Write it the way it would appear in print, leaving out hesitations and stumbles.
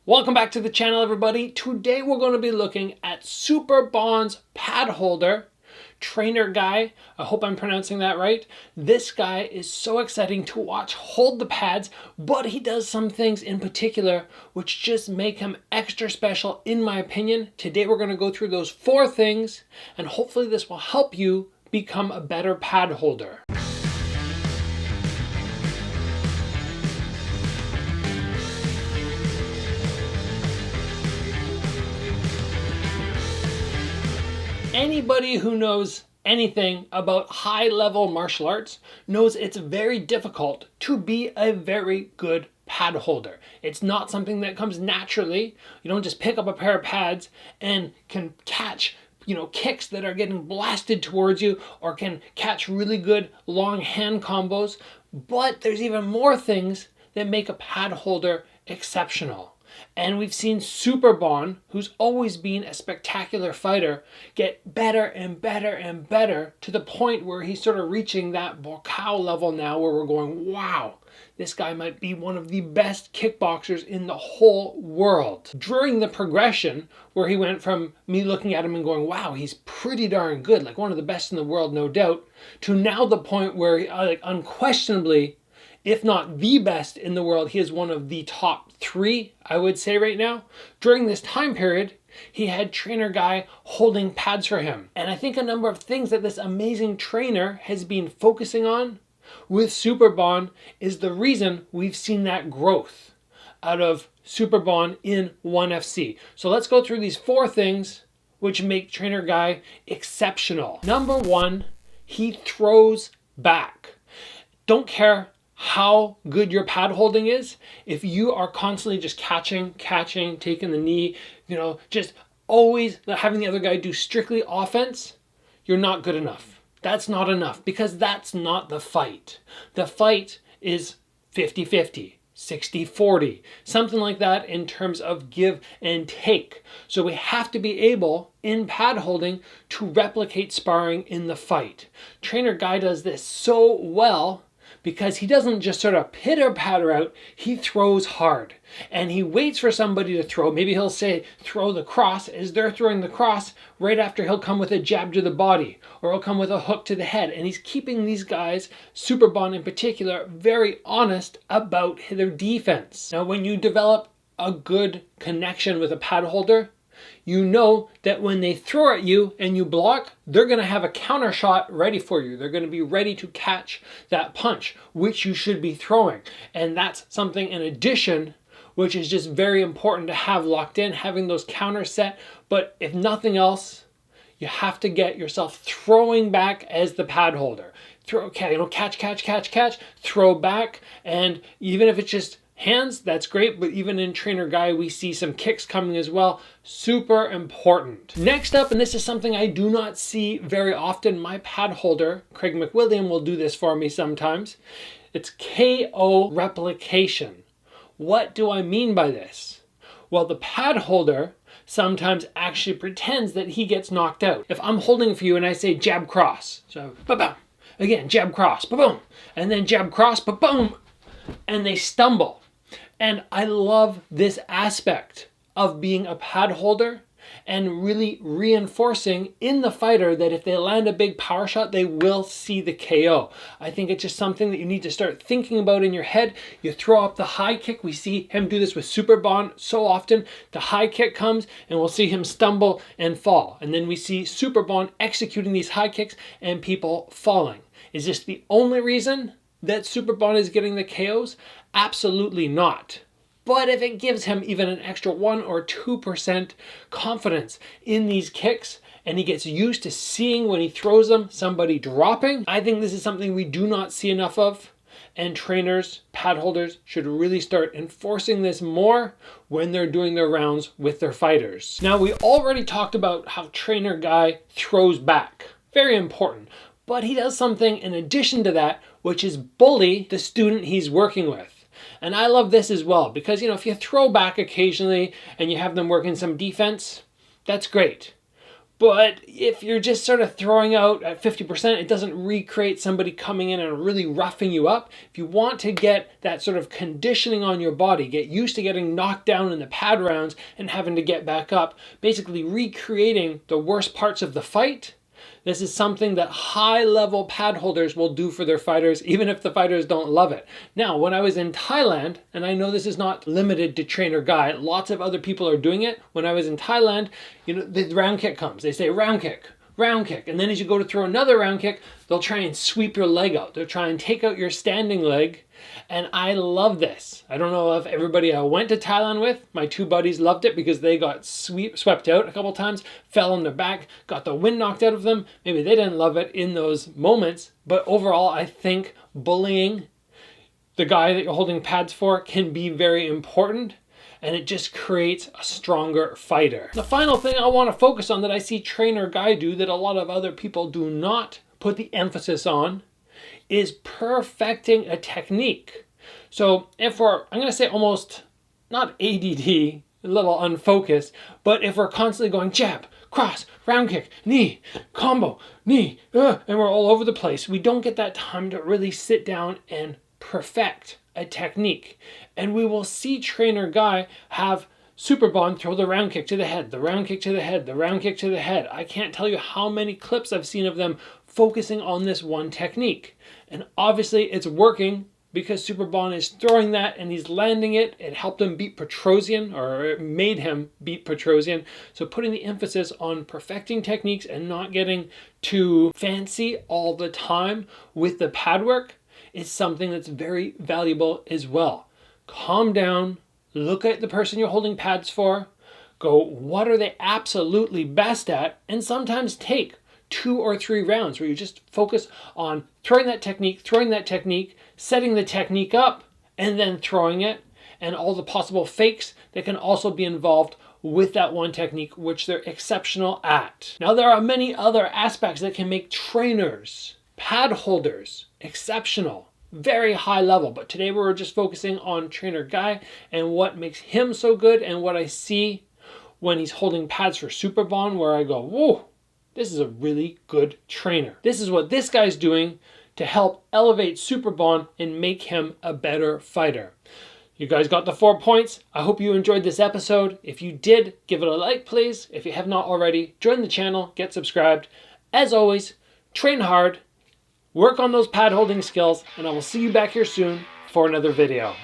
Welcome back to the channel, everybody. Today we're going to be looking at Superbon's pad holder. Trainer guy, I hope I'm pronouncing that right. This guy is so exciting to watch hold the pads, but he does some things in particular which just make him extra special in my opinion. Today we're going to go through those 4 things and hopefully this will help you become a better pad holder. Anybody who knows anything about high-level martial arts knows it's very difficult to be a very good pad holder. It's not something that comes naturally. You don't just pick up a pair of pads and can catch, kicks that are getting blasted towards you or can catch really good long hand combos. But there's even more things that make a pad holder exceptional. And we've seen Superbon, who's always been a spectacular fighter, get better and better and better to the point where he's sort of reaching that Varga level now where we're going, wow, this guy might be one of the best kickboxers in the whole world. During the progression, where he went from me looking at him and going, wow, he's pretty darn good, like one of the best in the world, no doubt, to now the point where unquestionably, if not the best in the world, he is one of the top 3, I would say right now. During this time period, he had trainer guy holding pads for him. And I think a number of things that this amazing trainer has been focusing on with Superbon is the reason we've seen that growth out of Superbon in 1FC. So let's go through these 4 things which make trainer guy exceptional. Number 1, he throws back. Don't care how good your pad holding is, if you are constantly just catching, taking the knee, just always having the other guy do strictly offense, you're not good enough. That's not enough because that's not the fight. The fight is 50-50, 60-40, something like that in terms of give and take. So we have to be able in pad holding to replicate sparring in the fight. Trainer guy does this so well because he doesn't just sort of pitter-patter out, he throws hard. And he waits for somebody to throw. Maybe he'll say, throw the cross. As they're throwing the cross, right after he'll come with a jab to the body, or he'll come with a hook to the head. And he's keeping these guys, Superbon in particular, very honest about their defense. Now, when you develop a good connection with a pad holder, you know that when they throw at you and you block, they're going to have a counter shot ready for you. They're going to be ready to catch that punch, which you should be throwing. And that's something in addition, which is just very important to have locked in, having those counters set. But if nothing else, you have to get yourself throwing back as the pad holder. Catch, throw back. And even if it's just hands, that's great, but even in trainer guy, we see some kicks coming as well. Super important. Next up, and this is something I do not see very often, my pad holder, Craig McWilliam, will do this for me sometimes. It's KO Replication. What do I mean by this? Well, the pad holder sometimes actually pretends that he gets knocked out. If I'm holding for you and I say jab cross, so ba-bam, again, jab cross, ba-boom, and then jab cross, ba-boom, and they stumble. And I love this aspect of being a pad holder and really reinforcing in the fighter that if they land a big power shot, they will see the KO. I think it's just something that you need to start thinking about in your head. You throw up the high kick. We see him do this with Superbon so often. The high kick comes and we'll see him stumble and fall. And then we see Superbon executing these high kicks and people falling. Is this the only reason that Superbon is getting the KOs? Absolutely not. But if it gives him even an extra 1 or 2% confidence in these kicks, and he gets used to seeing when he throws them somebody dropping, I think this is something we do not see enough of. And trainers, pad holders should really start enforcing this more when they're doing their rounds with their fighters. Now, we already talked about how trainer guy throws back. Very important. But he does something in addition to that, which is bully the student he's working with. And I love this as well because, if you throw back occasionally and you have them working some defense, that's great. But if you're just sort of throwing out at 50%, it doesn't recreate somebody coming in and really roughing you up. If you want to get that sort of conditioning on your body, get used to getting knocked down in the pad rounds and having to get back up, basically recreating the worst parts of the fight, this is something that high-level pad holders will do for their fighters, even if the fighters don't love it. Now, when I was in Thailand, and I know this is not limited to Trainer Guy, lots of other people are doing it. When I was in Thailand, you know, the round kick comes. They say round kick, and then as you go to throw another round kick, they'll try and sweep your leg out. They'll try and take out your standing leg, and I love this. I don't know if everybody I went to Thailand with, my two buddies loved it because they got swept out a couple times, fell on their back, got the wind knocked out of them. Maybe they didn't love it in those moments, but overall I think bullying the guy that you're holding pads for can be very important, and it just creates a stronger fighter. The final thing I want to focus on that I see Trainer Guy do that a lot of other people do not put the emphasis on is perfecting a technique. So if we're, I'm going to say almost not ADD, a little unfocused, but if we're constantly going jab, cross, round kick, knee, combo, knee, and we're all over the place, we don't get that time to really sit down and perfect a technique. And we will see Trainer Guy have Superbon throw the round kick to the head, the round kick to the head, the round kick to the head. I can't tell you how many clips I've seen of them focusing on this one technique. And obviously it's working because Superbon is throwing that and he's landing it. It helped him beat Petrosian, or it made him beat Petrosian. So putting the emphasis on perfecting techniques and not getting too fancy all the time with the pad work is something that's very valuable as well. Calm down, look at the person you're holding pads for, go, what are they absolutely best at? And sometimes take 2 or 3 rounds where you just focus on throwing that technique, setting the technique up, and then throwing it, and all the possible fakes that can also be involved with that one technique, which they're exceptional at. Now, there are many other aspects that can make trainers, pad holders, exceptional, very high level, but today we're just focusing on Trainer Guy and what makes him so good and what I see when he's holding pads for Superbon, where I go, whoa, this is a really good trainer. This is what this guy's doing to help elevate Superbon and make him a better fighter. You guys got the 4 points. I hope you enjoyed this episode. If you did, give it a like, please. If you have not already, join the channel, get subscribed. As always, train hard, work on those pad holding skills, and I will see you back here soon for another video.